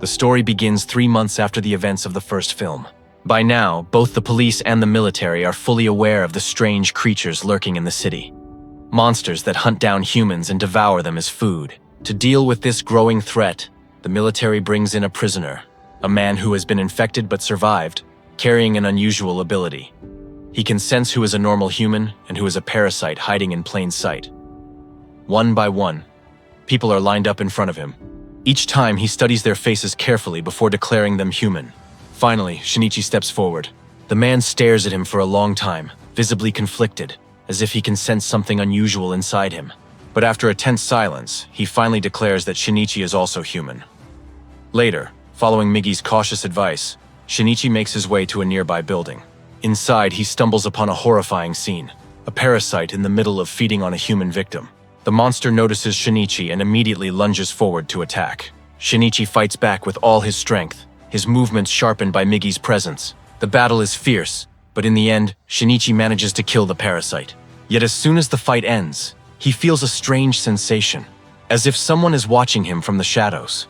The story begins 3 months after the events of the first film. By now, both the police and the military are fully aware of the strange creatures lurking in the city. Monsters that hunt down humans and devour them as food. To deal with this growing threat, the military brings in a prisoner, a man who has been infected but survived, carrying an unusual ability. He can sense who is a normal human and who is a parasite hiding in plain sight. One by one, people are lined up in front of him. Each time, he studies their faces carefully before declaring them human. Finally, Shinichi steps forward. The man stares at him for a long time, visibly conflicted, as if he can sense something unusual inside him. But after a tense silence, he finally declares that Shinichi is also human. Later, following Migi's cautious advice, Shinichi makes his way to a nearby building. Inside, he stumbles upon a horrifying scene. A parasite in the middle of feeding on a human victim. The monster notices Shinichi and immediately lunges forward to attack. Shinichi fights back with all his strength, his movements sharpened by Migi's presence. The battle is fierce, but in the end, Shinichi manages to kill the parasite. Yet as soon as the fight ends, he feels a strange sensation, as if someone is watching him from the shadows.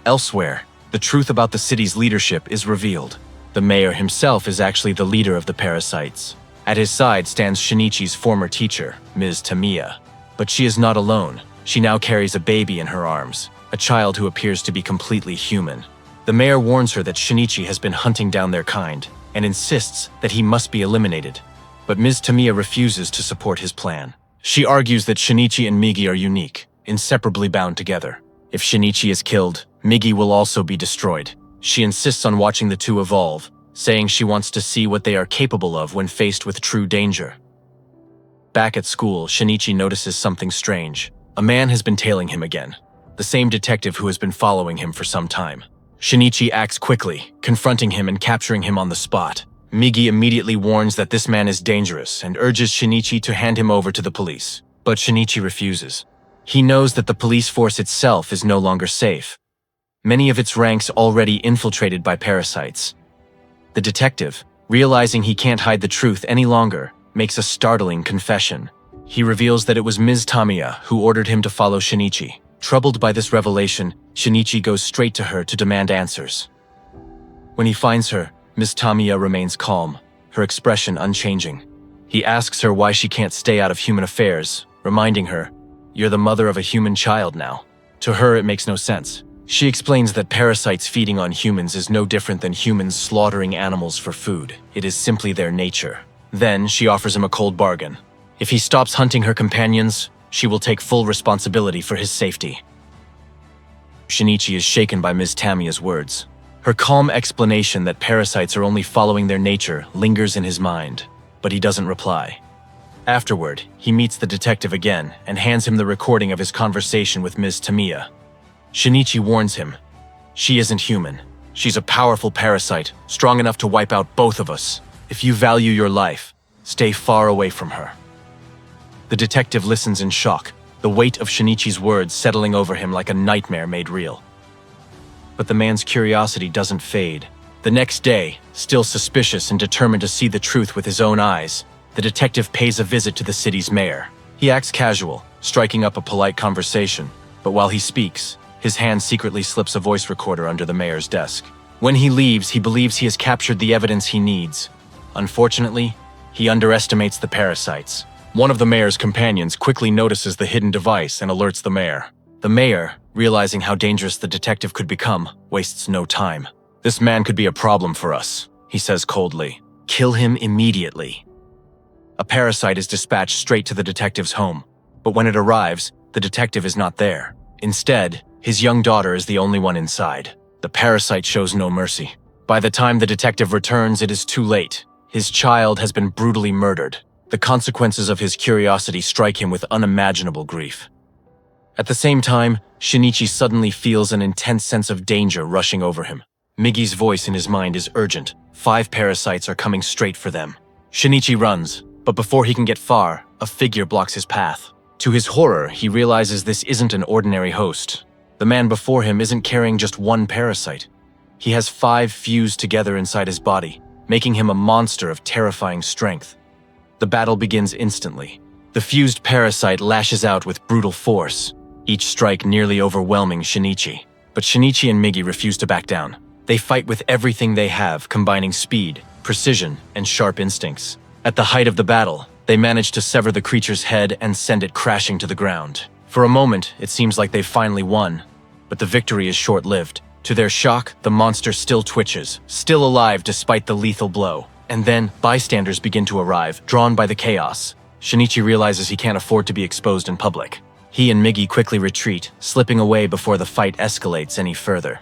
Elsewhere, the truth about the city's leadership is revealed. The mayor himself is actually the leader of the Parasites. At his side stands Shinichi's former teacher, 𝗦𝗵𝗿𝗲. But she is not alone. She now carries a baby in her arms, a child who appears to be completely human. The mayor warns her that Shinichi has been hunting down their kind and insists that he must be eliminated. But 𝗦𝗵𝗿𝗲 refuses to support his plan. She argues that Shinichi and Migi are unique, inseparably bound together. If Shinichi is killed, Migi will also be destroyed. She insists on watching the two evolve, saying she wants to see what they are capable of when faced with true danger. Back at school, Shinichi notices something strange. A man has been tailing him again, the same detective who has been following him for some time. Shinichi acts quickly, confronting him and capturing him on the spot. Migi immediately warns that this man is dangerous and urges Shinichi to hand him over to the police. But Shinichi refuses. He knows that the police force itself is no longer safe. Many of its ranks already infiltrated by parasites. The detective, realizing he can't hide the truth any longer, makes a startling confession. He reveals that it was 𝗦𝗵𝗿𝗲 who ordered him to follow Shinichi. Troubled by this revelation, Shinichi goes straight to her to demand answers. When he finds her, 𝗦𝗵𝗿𝗲 remains calm, her expression unchanging. He asks her why she can't stay out of human affairs, reminding her, "You're the mother of a human child now." To her, it makes no sense. She explains that parasites feeding on humans is no different than humans slaughtering animals for food. It is simply their nature. Then she offers him a cold bargain. If he stops hunting her companions, she will take full responsibility for his safety. Shinichi is shaken by 𝗦𝗵𝗿𝗲𝗄's words. Her calm explanation that parasites are only following their nature lingers in his mind, but he doesn't reply. Afterward, he meets the detective again and hands him the recording of his conversation with 𝗦𝗵𝗿𝗲. Shinichi warns him, "She isn't human. She's a powerful parasite, strong enough to wipe out both of us. If you value your life, stay far away from her." The detective listens in shock, the weight of Shinichi's words settling over him like a nightmare made real. But the man's curiosity doesn't fade. The next day, still suspicious and determined to see the truth with his own eyes, the detective pays a visit to the city's mayor. He acts casual, striking up a polite conversation, but while he speaks, his hand secretly slips a voice recorder under the mayor's desk. When he leaves, he believes he has captured the evidence he needs. Unfortunately, he underestimates the parasites. One of the mayor's companions quickly notices the hidden device and alerts the mayor. The mayor, realizing how dangerous the detective could become, wastes no time. "This man could be a problem for us," he says coldly. "Kill him immediately." A parasite is dispatched straight to the detective's home, but when it arrives, the detective is not there. Instead, his young daughter is the only one inside. The parasite shows no mercy. By the time the detective returns, it is too late. His child has been brutally murdered. The consequences of his curiosity strike him with unimaginable grief. At the same time, Shinichi suddenly feels an intense sense of danger rushing over him. Migi's voice in his mind is urgent. 5 parasites are coming straight for them. Shinichi runs, but before he can get far, a figure blocks his path. To his horror, he realizes this isn't an ordinary host. The man before him isn't carrying just one parasite. He has 5 fused together inside his body, making him a monster of terrifying strength. The battle begins instantly. The fused parasite lashes out with brutal force, each strike nearly overwhelming Shinichi. But Shinichi and Migi refuse to back down. They fight with everything they have, combining speed, precision, and sharp instincts. At the height of the battle, they manage to sever the creature's head and send it crashing to the ground. For a moment, it seems like they've finally won, but the victory is short-lived. To their shock, the monster still twitches, still alive despite the lethal blow. And then, bystanders begin to arrive, drawn by the chaos. Shinichi realizes he can't afford to be exposed in public. He and Migi quickly retreat, slipping away before the fight escalates any further.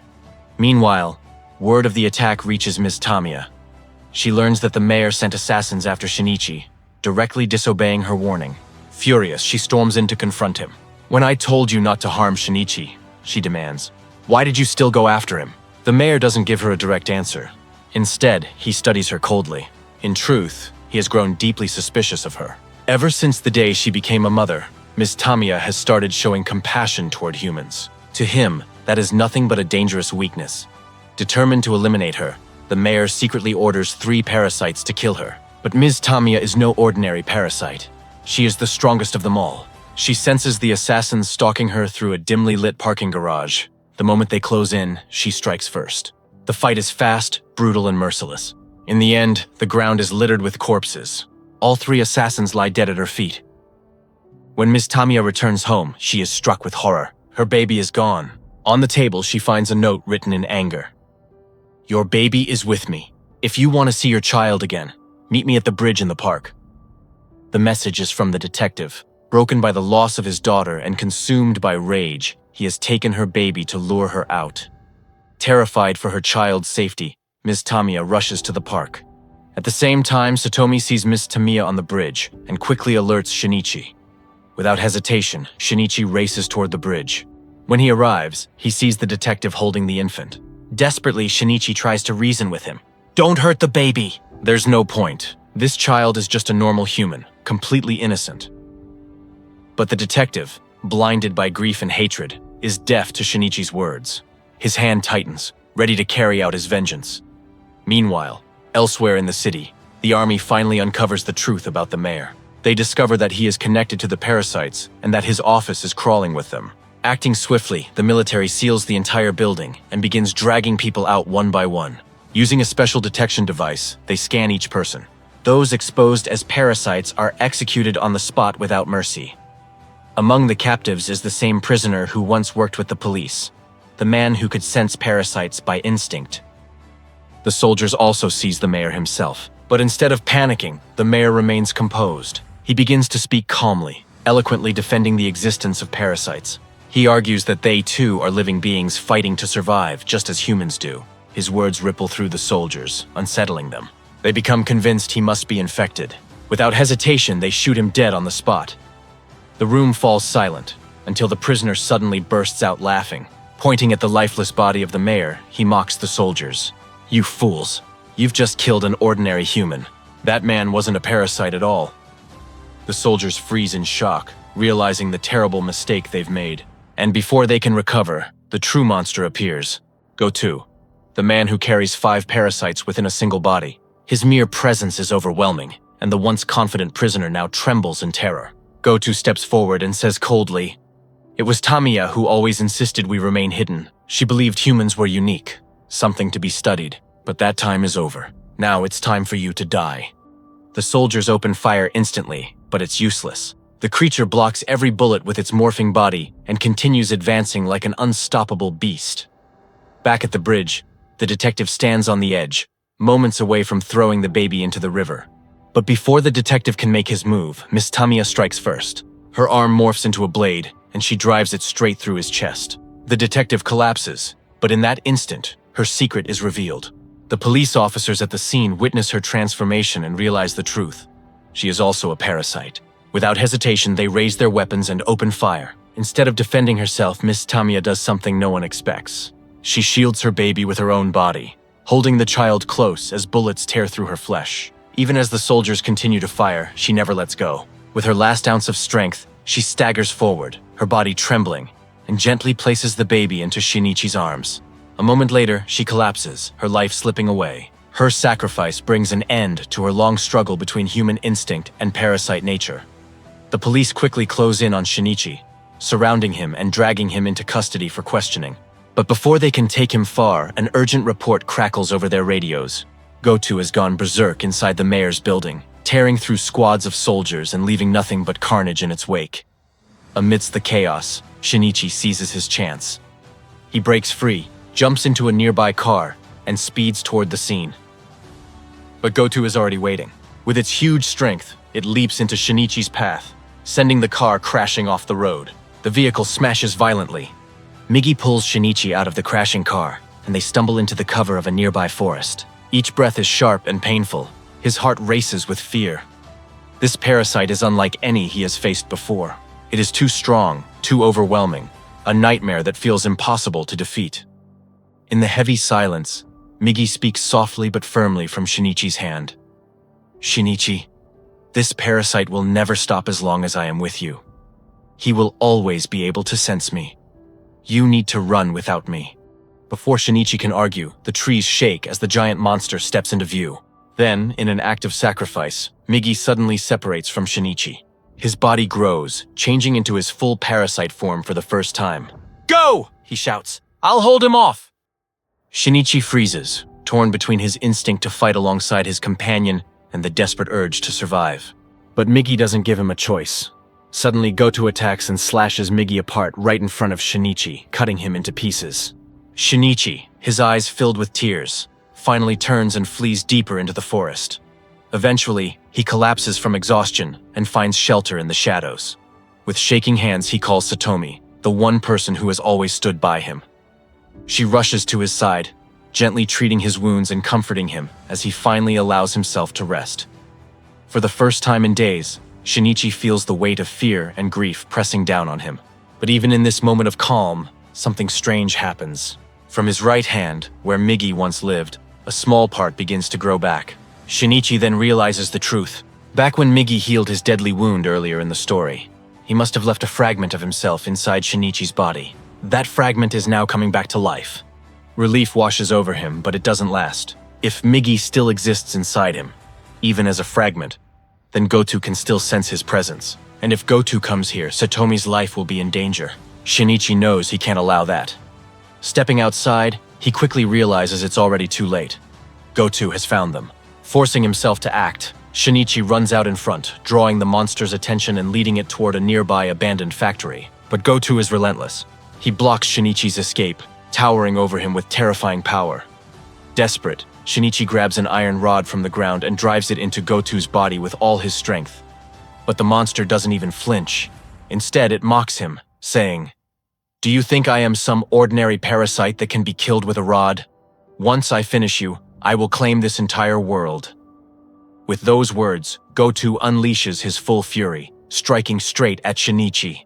Meanwhile, word of the attack reaches 𝗦𝗂𝗧𝗲. She learns that the mayor sent assassins after Shinichi, directly disobeying her warning. Furious, she storms in to confront him. "When I told you not to harm Shinichi," she demands, "why did you still go after him?" The mayor doesn't give her a direct answer. Instead, he studies her coldly. In truth, he has grown deeply suspicious of her. Ever since the day she became a mother, 𝗦𝗂𝗧𝗲 has started showing compassion toward humans. To him, that is nothing but a dangerous weakness. Determined to eliminate her, the mayor secretly orders 3 parasites to kill her. But 𝗦𝗂𝗧𝗲 is no ordinary parasite. She is the strongest of them all. She senses the assassins stalking her through a dimly lit parking garage. The moment they close in, she strikes first. The fight is fast, brutal, and merciless. In the end, the ground is littered with corpses. All 3 assassins lie dead at her feet. When 𝗦𝗂𝗧𝗲 returns home, she is struck with horror. Her baby is gone. On the table, she finds a note written in anger. "Your baby is with me. If you want to see your child again, meet me at the bridge in the park." The message is from the detective. Broken by the loss of his daughter and consumed by rage, he has taken her baby to lure her out. Terrified for her child's safety, 𝗦𝗂𝗧𝗲𝗲 rushes to the park. At the same time, Satomi sees 𝗦𝗂𝗧𝗲 on the bridge and quickly alerts Shinichi. Without hesitation, Shinichi races toward the bridge. When he arrives, he sees the detective holding the infant. Desperately, Shinichi tries to reason with him. "Don't hurt the baby!" There's no point. This child is just a normal human, completely innocent. But the detective, blinded by grief and hatred, is deaf to Shinichi's words. His hand tightens, ready to carry out his vengeance. Meanwhile, elsewhere in the city, the army finally uncovers the truth about the mayor. They discover that he is connected to the parasites and that his office is crawling with them. Acting swiftly, the military seals the entire building and begins dragging people out one by one. Using a special detection device, they scan each person. Those exposed as parasites are executed on the spot without mercy. Among the captives is the same prisoner who once worked with the police, the man who could sense parasites by instinct. The soldiers also seize the mayor himself, but instead of panicking, the mayor remains composed. He begins to speak calmly, eloquently defending the existence of parasites. He argues that they too are living beings fighting to survive, just as humans do. His words ripple through the soldiers, unsettling them. They become convinced he must be infected. Without hesitation, they shoot him dead on the spot. The room falls silent, until the prisoner suddenly bursts out laughing. Pointing at the lifeless body of the mayor, he mocks the soldiers. "You fools! You've just killed an ordinary human. That man wasn't a parasite at all." The soldiers freeze in shock, realizing the terrible mistake they've made. And before they can recover, the true monster appears. Gotou, the man who carries 5 parasites within a single body. His mere presence is overwhelming, and the once confident prisoner now trembles in terror. Gotou steps forward and says coldly, "It was 𝗦𝗂𝗧𝗲𝗲 who always insisted we remain hidden. She believed humans were unique, something to be studied. But that time is over. Now it's time for you to die." The soldiers open fire instantly, but it's useless. The creature blocks every bullet with its morphing body and continues advancing like an unstoppable beast. Back at the bridge, the detective stands on the edge, moments away from throwing the baby into the river. But before the detective can make his move, 𝗦𝗂𝗧𝗲𝗲 strikes first. Her arm morphs into a blade, and she drives it straight through his chest. The detective collapses, but in that instant, her secret is revealed. The police officers at the scene witness her transformation and realize the truth. She is also a parasite. Without hesitation, they raise their weapons and open fire. Instead of defending herself, 𝗦𝗂𝗧𝗲𝗲 does something no one expects. She shields her baby with her own body, holding the child close as bullets tear through her flesh. Even as the soldiers continue to fire, she never lets go. With her last ounce of strength, she staggers forward, her body trembling, and gently places the baby into Shinichi's arms. A moment later, she collapses, her life slipping away. Her sacrifice brings an end to her long struggle between human instinct and parasite nature. The police quickly close in on Shinichi, surrounding him and dragging him into custody for questioning. But before they can take him far, an urgent report crackles over their radios. Gotou has gone berserk inside the mayor's building, tearing through squads of soldiers and leaving nothing but carnage in its wake. Amidst the chaos, Shinichi seizes his chance. He breaks free, jumps into a nearby car, and speeds toward the scene. But Gotou is already waiting. With its huge strength, it leaps into Shinichi's path, sending the car crashing off the road. The vehicle smashes violently. Migi pulls Shinichi out of the crashing car, and they stumble into the cover of a nearby forest. Each breath is sharp and painful. His heart races with fear. This parasite is unlike any he has faced before. It is too strong, too overwhelming, a nightmare that feels impossible to defeat. In the heavy silence, Migi speaks softly but firmly from Shinichi's hand. "Shinichi, this parasite will never stop as long as I am with you. He will always be able to sense me. You need to run without me." Before Shinichi can argue, the trees shake as the giant monster steps into view. Then, in an act of sacrifice, Migi suddenly separates from Shinichi. His body grows, changing into his full parasite form for the first time. "Go!" he shouts. "I'll hold him off!" Shinichi freezes, torn between his instinct to fight alongside his companion and the desperate urge to survive. But Migi doesn't give him a choice. Suddenly, Gotou attacks and slashes Migi apart right in front of Shinichi, cutting him into pieces. Shinichi, his eyes filled with tears, finally turns and flees deeper into the forest. Eventually, he collapses from exhaustion and finds shelter in the shadows. With shaking hands, he calls Satomi, the one person who has always stood by him. She rushes to his side, gently treating his wounds and comforting him as he finally allows himself to rest. For the first time in days, Shinichi feels the weight of fear and grief pressing down on him. But even in this moment of calm, something strange happens. From his right hand, where Migi once lived, a small part begins to grow back. Shinichi then realizes the truth. Back when Migi healed his deadly wound earlier in the story, he must have left a fragment of himself inside Shinichi's body. That fragment is now coming back to life. Relief washes over him, but it doesn't last. If Migi still exists inside him, even as a fragment, then Gotou can still sense his presence. And if Gotou comes here, Satomi's life will be in danger. Shinichi knows he can't allow that. Stepping outside, he quickly realizes it's already too late. Gotou has found them. Forcing himself to act, Shinichi runs out in front, drawing the monster's attention and leading it toward a nearby abandoned factory. But Gotou is relentless. He blocks Shinichi's escape, towering over him with terrifying power. Desperate, Shinichi grabs an iron rod from the ground and drives it into Gotou's body with all his strength. But the monster doesn't even flinch. Instead, it mocks him, saying, "Do you think I am some ordinary parasite that can be killed with a rod? Once I finish you, I will claim this entire world." With those words, Gotou unleashes his full fury, striking straight at Shinichi.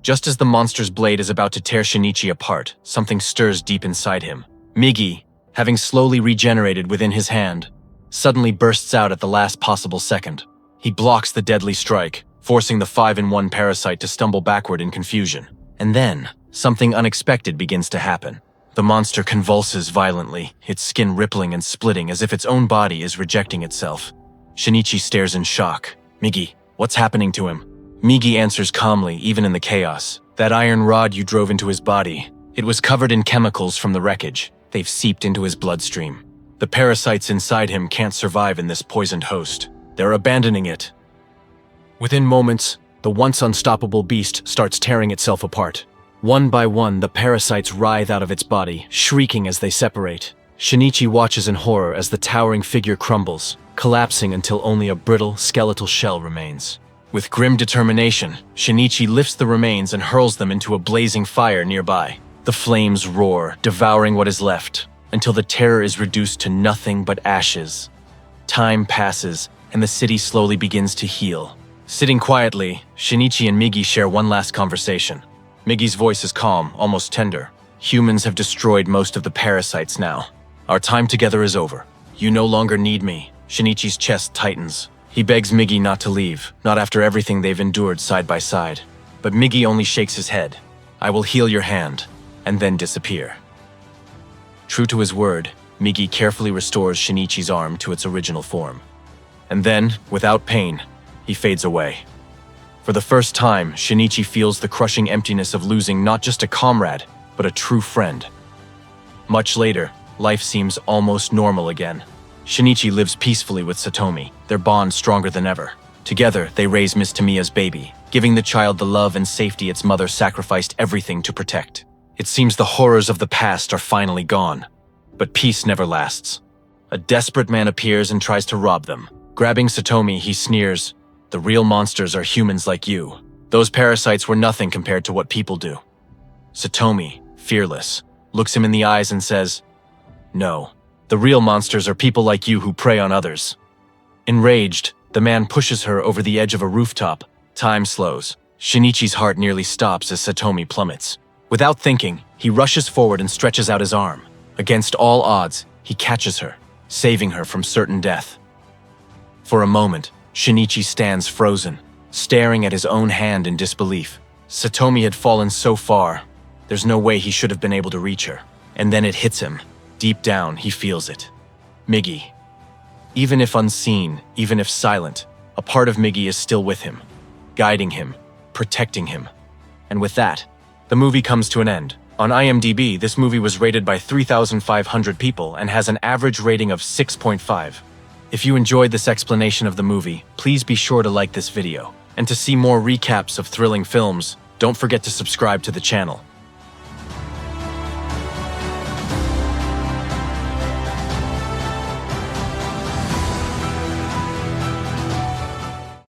Just as the monster's blade is about to tear Shinichi apart, something stirs deep inside him. Migi, having slowly regenerated within his hand, suddenly bursts out at the last possible second. He blocks the deadly strike, forcing the 5-in-1 parasite to stumble backward in confusion. And then, something unexpected begins to happen. The monster convulses violently, its skin rippling and splitting as if its own body is rejecting itself. Shinichi stares in shock. "Migi, what's happening to him?" Migi answers calmly, even in the chaos. "That iron rod you drove into his body. It was covered in chemicals from the wreckage. They've seeped into his bloodstream. The parasites inside him can't survive in this poisoned host. They're abandoning it." Within moments, the once unstoppable beast starts tearing itself apart. One by one, the parasites writhe out of its body, shrieking as they separate. Shinichi watches in horror as the towering figure crumbles, collapsing until only a brittle, skeletal shell remains. With grim determination, Shinichi lifts the remains and hurls them into a blazing fire nearby. The flames roar, devouring what is left, until the terror is reduced to nothing but ashes. Time passes, and the city slowly begins to heal. Sitting quietly, Shinichi and Migi share one last conversation. Migi's voice is calm, almost tender. "Humans have destroyed most of the parasites now. Our time together is over. You no longer need me." Shinichi's chest tightens. He begs Migi not to leave, not after everything they've endured side by side. But Migi only shakes his head. "I will heal your hand, and then disappear." True to his word, Migi carefully restores Shinichi's arm to its original form. And then, without pain, he fades away. For the first time, Shinichi feels the crushing emptiness of losing not just a comrade, but a true friend. Much later, life seems almost normal again. Shinichi lives peacefully with Satomi, their bond stronger than ever. Together, they raise Miss Tamiya's baby, giving the child the love and safety its mother sacrificed everything to protect. It seems the horrors of the past are finally gone. But peace never lasts. A desperate man appears and tries to rob them. Grabbing Satomi, he sneers, "The real monsters are humans like you. Those parasites were nothing compared to what people do." Satomi, fearless, looks him in the eyes and says, "No, the real monsters are people like you who prey on others." Enraged, the man pushes her over the edge of a rooftop. Time slows. Shinichi's heart nearly stops as Satomi plummets. Without thinking, he rushes forward and stretches out his arm. Against all odds, he catches her, saving her from certain death. For a moment, Shinichi stands frozen, staring at his own hand in disbelief. Satomi had fallen so far, there's no way he should have been able to reach her. And then it hits him. Deep down, he feels it. Migi. Even if unseen, even if silent, a part of Migi is still with him, guiding him, protecting him. And with that, the movie comes to an end. On IMDb, this movie was rated by 3,500 people and has an average rating of 6.5. If you enjoyed this explanation of the movie, please be sure to like this video. And to see more recaps of thrilling films, don't forget to subscribe to the channel.